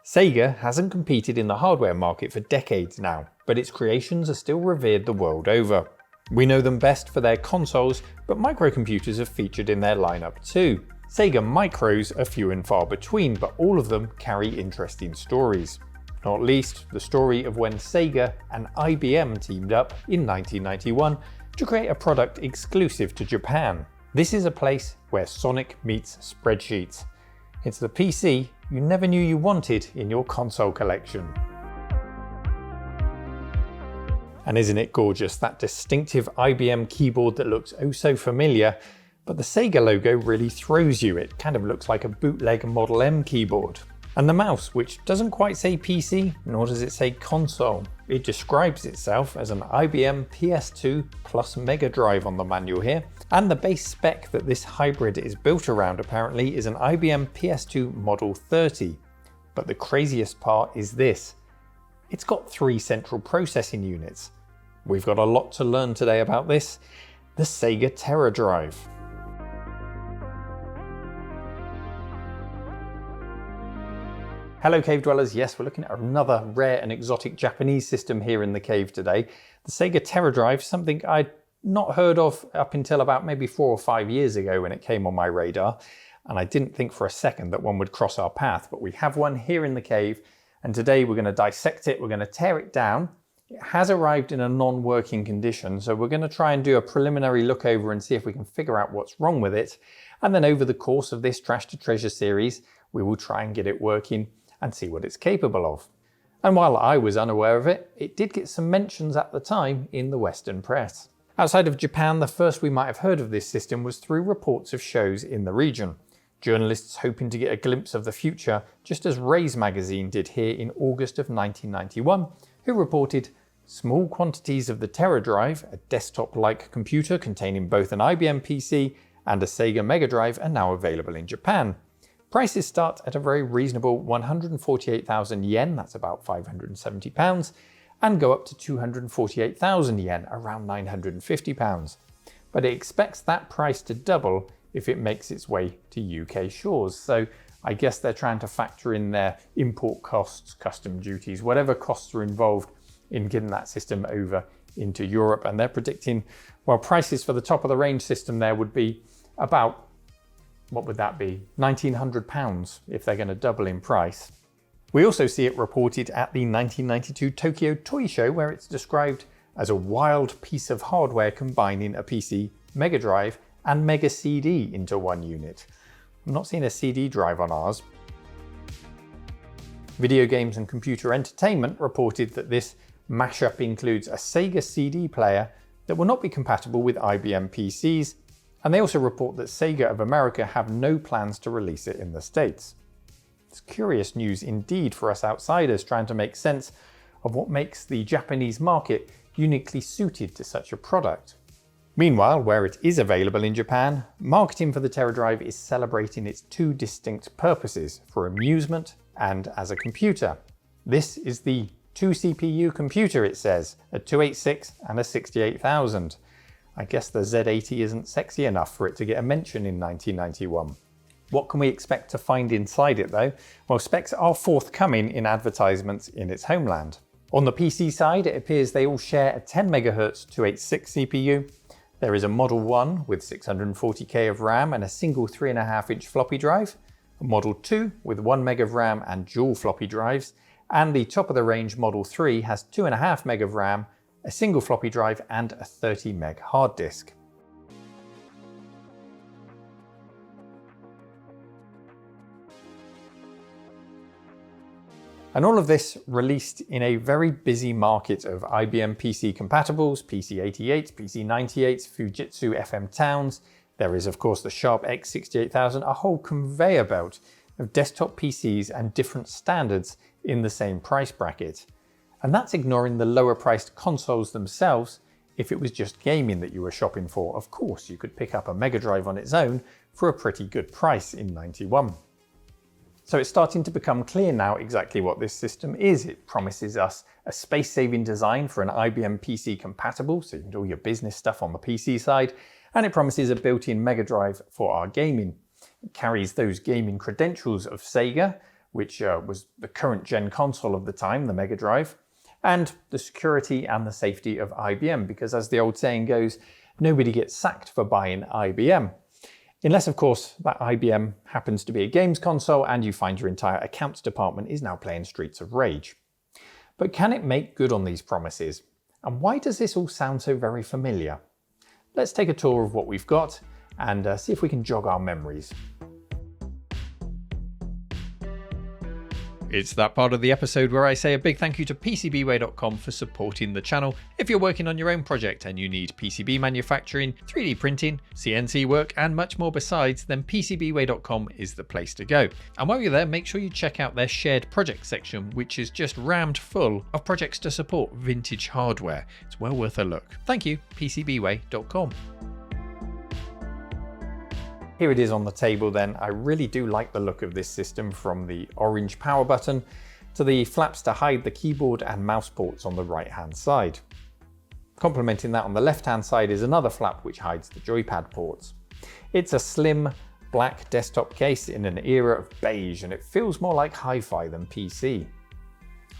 Sega hasn't competed in the hardware market for decades now, but its creations are still revered the world over. We know them best for their consoles, but microcomputers have featured in their lineup too. Sega Micros are few and far between, but all of them carry interesting stories. Not least, the story of when Sega and IBM teamed up in 1991 to create a product exclusive to Japan. This is a place where Sonic meets spreadsheets. It's the PC you never knew you wanted in your console collection. And isn't it gorgeous, that distinctive IBM keyboard that looks oh so familiar, but the Sega logo really throws you. It kind of looks like a bootleg Model M keyboard. And the mouse, which doesn't quite say PC, nor does it say console. It describes itself as an IBM PS2 plus Mega Drive on the manual here. And the base spec that this hybrid is built around apparently is an IBM PS2 Model 30. But the craziest part is this. It's got 3 central processing units. We've got a lot to learn today about this. The Sega TeraDrive. Hello cave dwellers, yes, we're looking at another rare and exotic Japanese system here in the cave today. The Sega TeraDrive, something I'd not heard of up until about maybe 4 or 5 years ago when it came on my radar, and I didn't think for a second that one would cross our path, but we have one here in the cave, and today we're going to dissect it, we're going to tear it down. It has arrived in a non-working condition, so we're going to try and do a preliminary look over and see if we can figure out what's wrong with it, and then over the course of this Trash to Treasure series, we will try and get it working and see what it's capable of. And while I was unaware of it, it did get some mentions at the time in the Western press. Outside of Japan, the first we might have heard of this system was through reports of shows in the region. Journalists hoping to get a glimpse of the future, just as Ray's magazine did here in August of 1991, who reported small quantities of the TeraDrive, a desktop-like computer containing both an IBM PC and a Sega Mega Drive, are now available in Japan. Prices start at a very reasonable 148,000 yen, that's about £570, and go up to 248,000 yen, around £950. But it expects that price to double if it makes its way to UK shores. So I guess they're trying to factor in their import costs, custom duties, whatever costs are involved in getting that system over into Europe. And they're predicting, well, prices for the top of the range system there would be about, what would that be? £1,900 if they're going to double in price. We also see it reported at the 1992 Tokyo Toy Show, where it's described as a wild piece of hardware combining a PC, Mega Drive and Mega CD into one unit. I'm not seeing a CD drive on ours. Video Games and Computer Entertainment reported that this mashup includes a Sega CD player that will not be compatible with IBM PCs, and they also report that Sega of America have no plans to release it in the States. It's curious news indeed for us outsiders trying to make sense of what makes the Japanese market uniquely suited to such a product. Meanwhile, where it is available in Japan, marketing for the TeraDrive is celebrating its 2 distinct purposes, for amusement and as a computer. This is the 2 CPU computer, it says, a 286 and a 68000. I guess the Z80 isn't sexy enough for it to get a mention in 1991. What can we expect to find inside it though? Well, specs are forthcoming in advertisements in its homeland. On the PC side, it appears they all share a 10 MHz 286 CPU. There is a Model 1 with 640K of RAM and a single 3.5-inch floppy drive, a Model 2 with 1 meg of RAM and dual floppy drives, and the top of the range Model 3 has 2.5 meg of RAM, a single floppy drive and a 30 meg hard disk. And all of this released in a very busy market of IBM PC compatibles, PC88s, PC98s, Fujitsu FM Towns. There is of course the Sharp X68000, a whole conveyor belt of desktop PCs and different standards in the same price bracket. And that's ignoring the lower priced consoles themselves. If it was just gaming that you were shopping for, of course you could pick up a Mega Drive on its own for a pretty good price in '91. So it's starting to become clear now exactly what this system is. It promises us a space-saving design for an IBM PC compatible, so you can do all your business stuff on the PC side, and it promises a built-in Mega Drive for our gaming. It carries those gaming credentials of Sega, which was the current gen console of the time, the Mega Drive, and the security and the safety of IBM, because as the old saying goes, nobody gets sacked for buying IBM. Unless, of course, that IBM happens to be a games console and you find your entire accounts department is now playing Streets of Rage. But can it make good on these promises? And why does this all sound so very familiar? Let's take a tour of what we've got and see if we can jog our memories. It's that part of the episode where I say a big thank you to PCBWay.com for supporting the channel. If you're working on your own project and you need PCB manufacturing, 3D printing, CNC work and much more besides, then PCBWay.com is the place to go. And while you're there, make sure you check out their shared project section, which is just rammed full of projects to support vintage hardware. It's well worth a look. Thank you, PCBWay.com. Here it is on the table then. I really do like the look of this system, from the orange power button to the flaps to hide the keyboard and mouse ports on the right hand side. Complementing that on the left hand side is another flap which hides the joypad ports. It's a slim black desktop case in an era of beige, and it feels more like hi-fi than PC.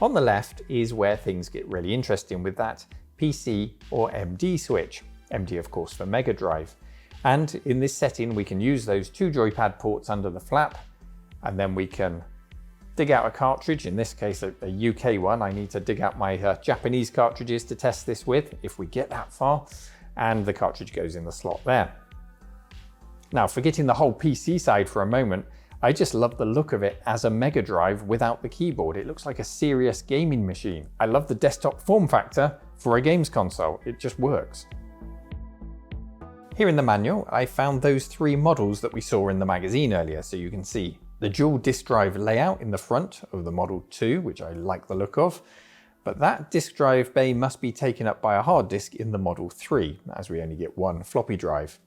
On the left is where things get really interesting with that PC or MD switch. MD of course for Mega Drive. And in this setting, we can use those two joypad ports under the flap, and then we can dig out a cartridge, in this case a UK one. I need to dig out my Japanese cartridges to test this with, if we get that far, and the cartridge goes in the slot there. Now, forgetting the whole PC side for a moment, I just love the look of it as a Mega Drive without the keyboard. It looks like a serious gaming machine. I love the desktop form factor for a games console. It just works. Here in the manual, I found those three models that we saw in the magazine earlier. So you can see the dual disk drive layout in the front of the Model 2, which I like the look of. But that disk drive bay must be taken up by a hard disk in the Model 3, as we only get one floppy drive.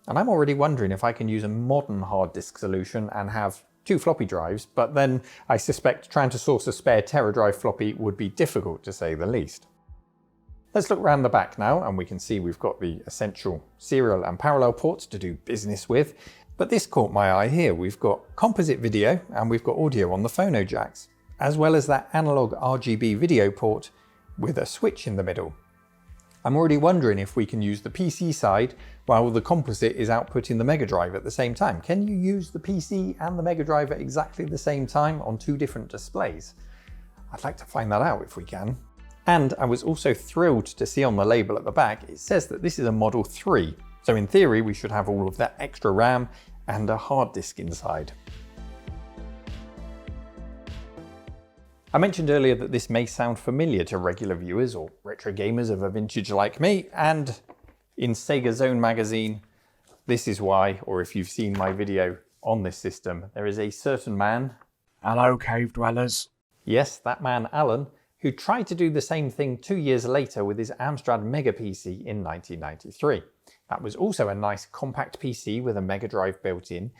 And I'm already wondering if I can use a modern hard disk solution and have two floppy drives, but then I suspect trying to source a spare TeraDrive floppy would be difficult, to say the least. Let's look around the back now, and we can see we've got the essential serial and parallel ports to do business with. But this caught my eye here. We've got composite video and we've got audio on the phono jacks, as well as that analog RGB video port with a switch in the middle. I'm already wondering if we can use the PC side while the composite is outputting the Mega Drive at the same time. Can you use the PC and the Mega Drive at exactly the same time on two different displays? I'd like to find that out if we can. And I was also thrilled to see on the label at the back, it says that this is a Model 3. So in theory, we should have all of that extra RAM and a hard disk inside. I mentioned earlier that this may sound familiar to regular viewers or retro gamers of a vintage like me, and in Sega Zone magazine, this is why, or if you've seen my video on this system, there is a certain man. Hello, cave dwellers. Yes, that man, Alan, who tried to do the same thing 2 years later with his Amstrad Mega PC in 1993. That was also a nice compact PC with a Mega Drive built in.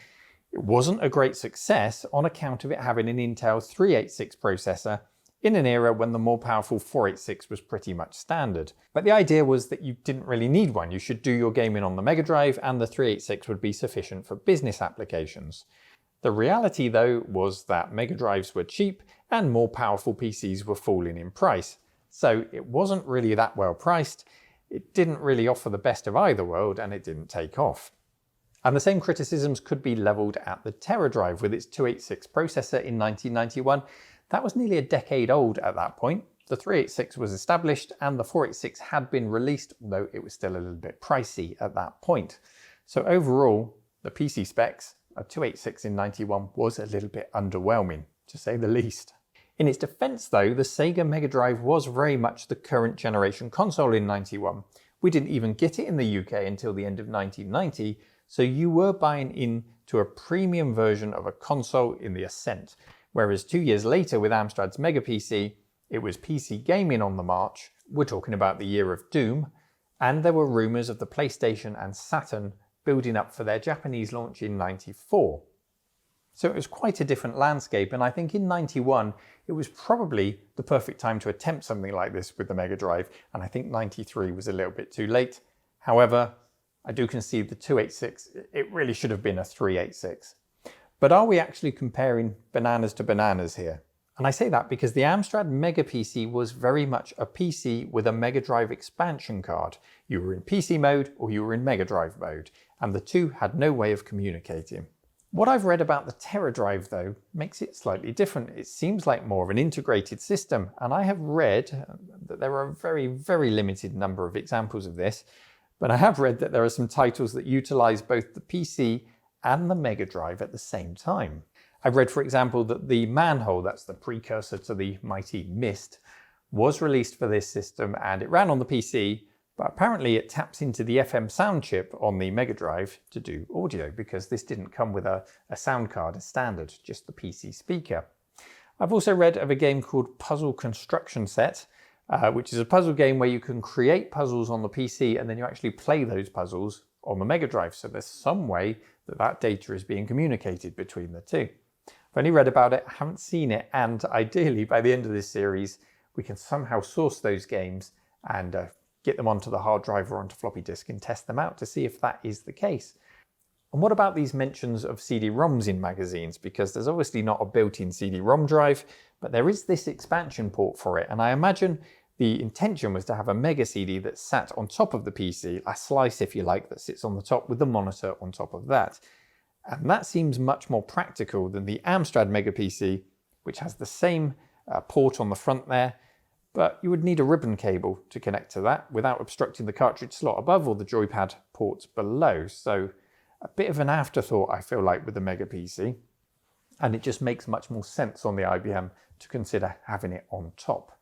It wasn't a great success on account of it having an Intel 386 processor in an era when the more powerful 486 was pretty much standard. But the idea was that you didn't really need one. You should do your gaming on the Mega Drive and the 386 would be sufficient for business applications. The reality though was that Mega Drives were cheap and more powerful PCs were falling in price. So it wasn't really that well priced, it didn't really offer the best of either world, and it didn't take off. And the same criticisms could be levelled at the TeraDrive with its 286 processor in 1991. That was nearly a decade old at that point. The 386 was established and the 486 had been released, although it was still a little bit pricey at that point. So overall, the PC specs, a 286 in 91 was a little bit underwhelming, to say the least. In its defense though, the Sega Mega Drive was very much the current generation console in 91. We didn't even get it in the UK until the end of 1990, so you were buying into a premium version of a console in the ascent. Whereas 2 years later with Amstrad's Mega PC, it was PC gaming on the march. We're talking about the year of Doom, and there were rumours of the PlayStation and Saturn building up for their Japanese launch in 94. So it was quite a different landscape, and I think in 91 it was probably the perfect time to attempt something like this with the Mega Drive, and I think 93 was a little bit too late. However, I do concede the 286, it really should have been a 386. But are we actually comparing bananas to bananas here? And I say that because the Amstrad Mega PC was very much a PC with a Mega Drive expansion card. You were in PC mode or you were in Mega Drive mode, and the two had no way of communicating. What I've read about the TeraDrive though makes it slightly different. It seems like more of an integrated system, and I have read that there are a very, very limited number of examples of this, but I have read that there are some titles that utilize both the PC and the Mega Drive at the same time. I've read, for example, that the Manhole, that's the precursor to the mighty Mist, was released for this system and it ran on the PC, but apparently it taps into the FM sound chip on the Mega Drive to do audio because this didn't come with a sound card as standard, just the PC speaker. I've also read of a game called Puzzle Construction Set, which is a puzzle game where you can create puzzles on the PC and then you actually play those puzzles on the Mega Drive. So there's some way that that data is being communicated between the two. I've only read about it, haven't seen it, and ideally by the end of this series we can somehow source those games and get them onto the hard drive or onto floppy disk and test them out to see if that is the case. And what about these mentions of CD-ROMs in magazines? Because there's obviously not a built-in CD-ROM drive, but there is this expansion port for it, and I imagine the intention was to have a Mega CD that sat on top of the PC, a slice if you like, that sits on the top with the monitor on top of that. And that seems much more practical than the Amstrad Mega PC, which has the same port on the front there, but you would need a ribbon cable to connect to that without obstructing the cartridge slot above or the joypad ports below. So a bit of an afterthought, I feel like, with the Mega PC, and it just makes much more sense on the IBM to consider having it on top.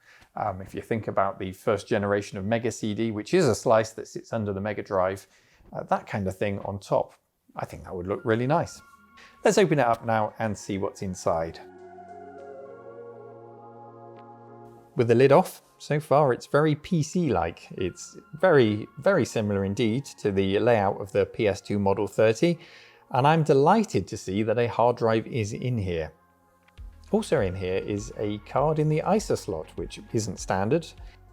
If you think about the first generation of Mega CD, which is a slice that sits under the Mega Drive, that kind of thing on top, I think that would look really nice. Let's open it up now and see what's inside. With the lid off, so far it's very PC-like. It's very, very similar indeed to the layout of the PS2 Model 30, and I'm delighted to see that a hard drive is in here. Also in here is a card in the ISA slot, which isn't standard.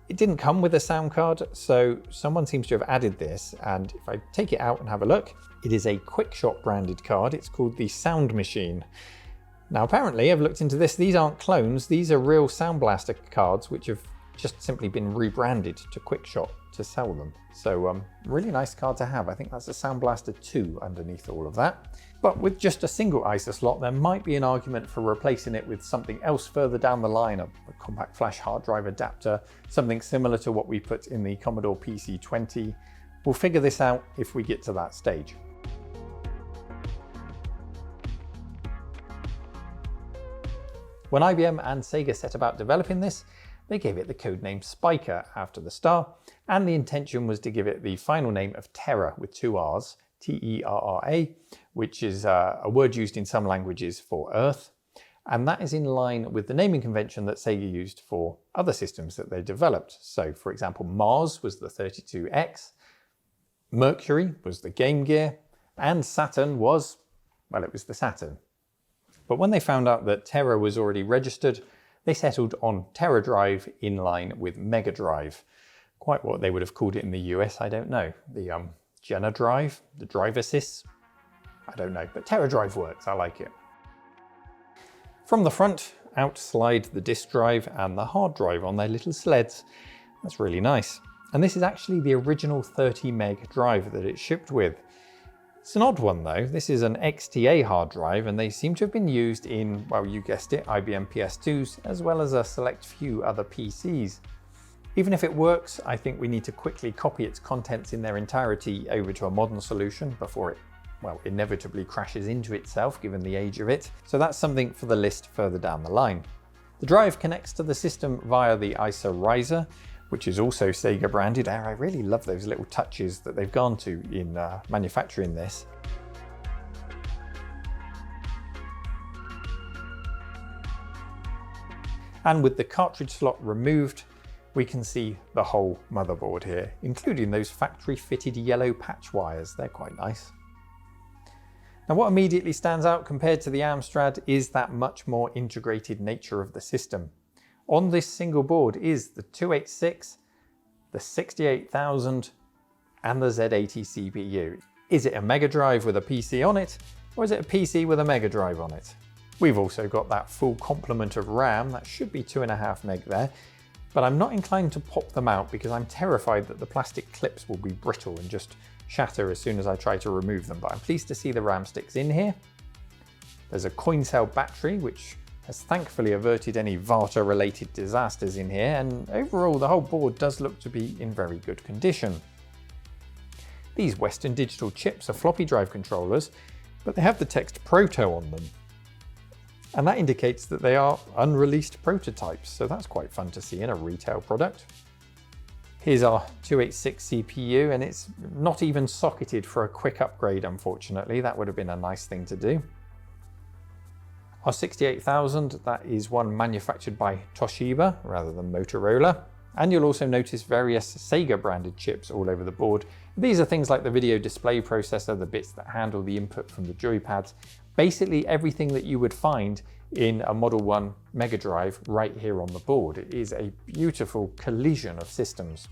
It didn't come with a sound card, so someone seems to have added this, and if I take it out and have a look, it is a QuickShot branded card. It's called the Sound Machine. Now apparently, I've looked into this, these aren't clones, these are real Sound Blaster cards which have just simply been rebranded to QuickShot to sell them. So really nice card to have. I think that's a Sound Blaster 2 underneath all of that. But with just a single ISA slot, there might be an argument for replacing it with something else further down the line, a compact flash hard drive adapter, something similar to what we put in the Commodore PC-20. We'll figure this out if we get to that stage. When IBM and Sega set about developing this, they gave it the codename Spiker after the star, and the intention was to give it the final name of Terra with two R's, T-E-R-R-A, which is a word used in some languages for Earth, and that is in line with the naming convention that Sega used for other systems that they developed. So for example, Mars was the 32X, Mercury was the Game Gear, and Saturn was, well, it was the Saturn. But when they found out that Terra was already registered, they settled on TeraDrive in line with Mega Drive. Quite what they would have called it in the US, I don't know. The Jenna Drive, the Drive Assist, I don't know, but TeraDrive works, I like it. From the front, out slide the disk drive and the hard drive on their little sleds. That's really nice. And this is actually the original 30 meg drive that it shipped with. It's an odd one though. This is an XTA hard drive and they seem to have been used in, well, you guessed it, IBM PS2s, as well as a select few other PCs. Even if it works, I think we need to quickly copy its contents in their entirety over to a modern solution before it, well, inevitably crashes into itself given the age of it. So that's something for the list further down the line. The drive connects to the system via the ISA riser, which is also Sega branded. I really love those little touches that they've gone to in manufacturing this. And with the cartridge slot removed, we can see the whole motherboard here, including those factory fitted yellow patch wires. They're quite nice. Now what immediately stands out compared to the Amstrad is that much more integrated nature of the system. On this single board is the 286, the 68000 and the Z80 CPU. Is it a Mega Drive with a PC on it? or is it a PC with a Mega Drive on it? We've also got that full complement of RAM, that should be 2.5 meg there, but I'm not inclined to pop them out because I'm terrified that the plastic clips will be brittle and just shatter as soon as I try to remove them, but I'm pleased to see the RAM sticks in here. There's a coin cell battery, which has thankfully averted any VARTA related disasters in here, and overall the whole board does look to be in very good condition. These Western Digital chips are floppy drive controllers, but they have the text Proto on them. And that indicates that they are unreleased prototypes, so that's quite fun to see in a retail product. Here's our 286 CPU, and it's not even socketed for a quick upgrade, unfortunately. That would have been a nice thing to do. Our 68000, that is one manufactured by Toshiba rather than Motorola. And you'll also notice various Sega branded chips all over the board. These are things like the video display processor, the bits that handle the input from the joypads, basically everything that you would find in a Model 1 Mega Drive right here on the board. It is a beautiful collision of systems.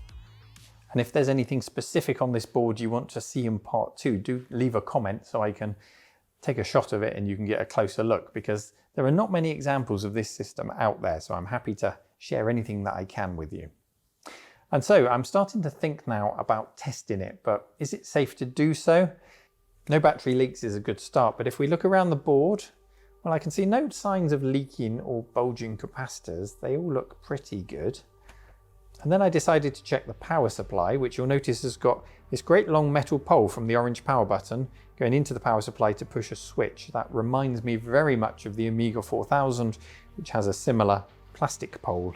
And if there's anything specific on this board you want to see in part 2, do leave a comment so I can take a shot of it and you can get a closer look, because there are not many examples of this system out there, so I'm happy to share anything that I can with you. And so I'm starting to think now about testing it, but is it safe to do so? No battery leaks is a good start, but if we look around the board, well, I can see no signs of leaking or bulging capacitors. They all look pretty good. And then I decided to check the power supply, which you'll notice has got this great long metal pole from the orange power button going into the power supply to push a switch. That reminds me very much of the Amiga 4000, which has a similar plastic pole.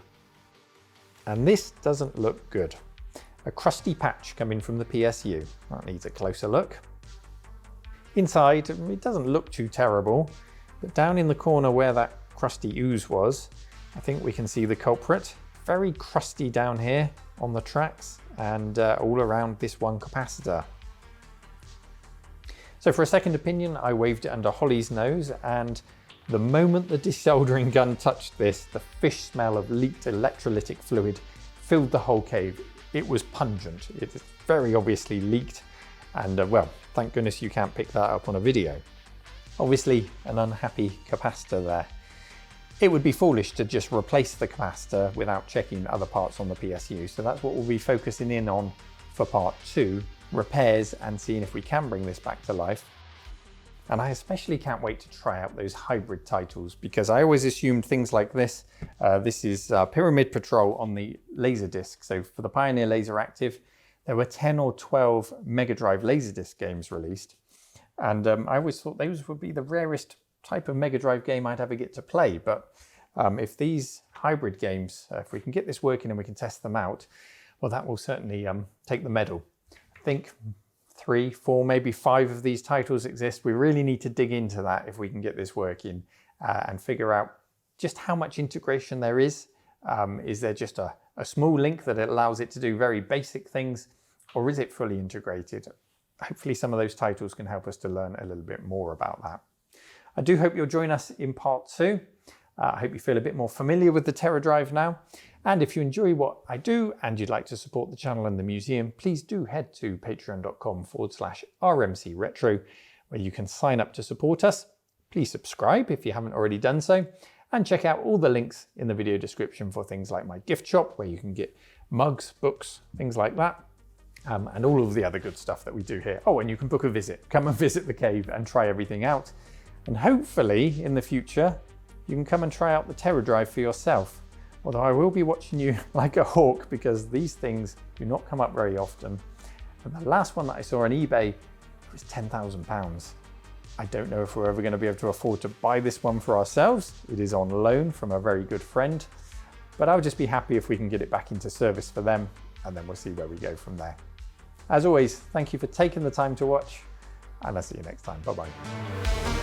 And this doesn't look good. A crusty patch coming from the PSU. That needs a closer look. Inside, it doesn't look too terrible, but down in the corner where that crusty ooze was, I think we can see the culprit. Very crusty down here on the tracks and all around this one capacitor. So for a second opinion, I waved it under Holly's nose, and the moment the desoldering gun touched this, the fish smell of leaked electrolytic fluid filled the whole cave. It was pungent. It very obviously leaked, and well, thank goodness you can't pick that up on a video. Obviously an unhappy capacitor there. It would be foolish to just replace the capacitor without checking other parts on the PSU, so that's what we'll be focusing in on for part 2, repairs and seeing if we can bring this back to life. And I especially can't wait to try out those hybrid titles, because I always assumed things like this. This is Pyramid Patrol on the Laserdisc. So for the Pioneer Laser Active, there were 10 or 12 Mega Drive Laserdisc games released. And I always thought those would be the rarest type of Mega Drive game I'd ever get to play. But if these hybrid games, if we can get this working and we can test them out, well, that will certainly take the medal. I think 3, 4, maybe 5 of these titles exist. We really need to dig into that if we can get this working and figure out just how much integration there is. Is there just a small link that allows it to do very basic things, or is it fully integrated? Hopefully some of those titles can help us to learn a little bit more about that. I do hope you'll join us in part 2. I hope you feel a bit more familiar with the TeraDrive now. And if you enjoy what I do and you'd like to support the channel and the museum, please do head to patreon.com/RMC Retro, where you can sign up to support us. Please subscribe if you haven't already done so, and check out all the links in the video description for things like my gift shop, where you can get mugs, books, things like that, and all of the other good stuff that we do here. Oh, and you can book a visit. Come and visit the cave and try everything out. And hopefully in the future, you can come and try out the TeraDrive for yourself. Although I will be watching you like a hawk, because these things do not come up very often. And the last one that I saw on eBay was £10,000. I don't know if we're ever going to be able to afford to buy this one for ourselves. It is on loan from a very good friend, but I'll just be happy if we can get it back into service for them, and then we'll see where we go from there. As always, thank you for taking the time to watch, and I'll see you next time. Bye-bye.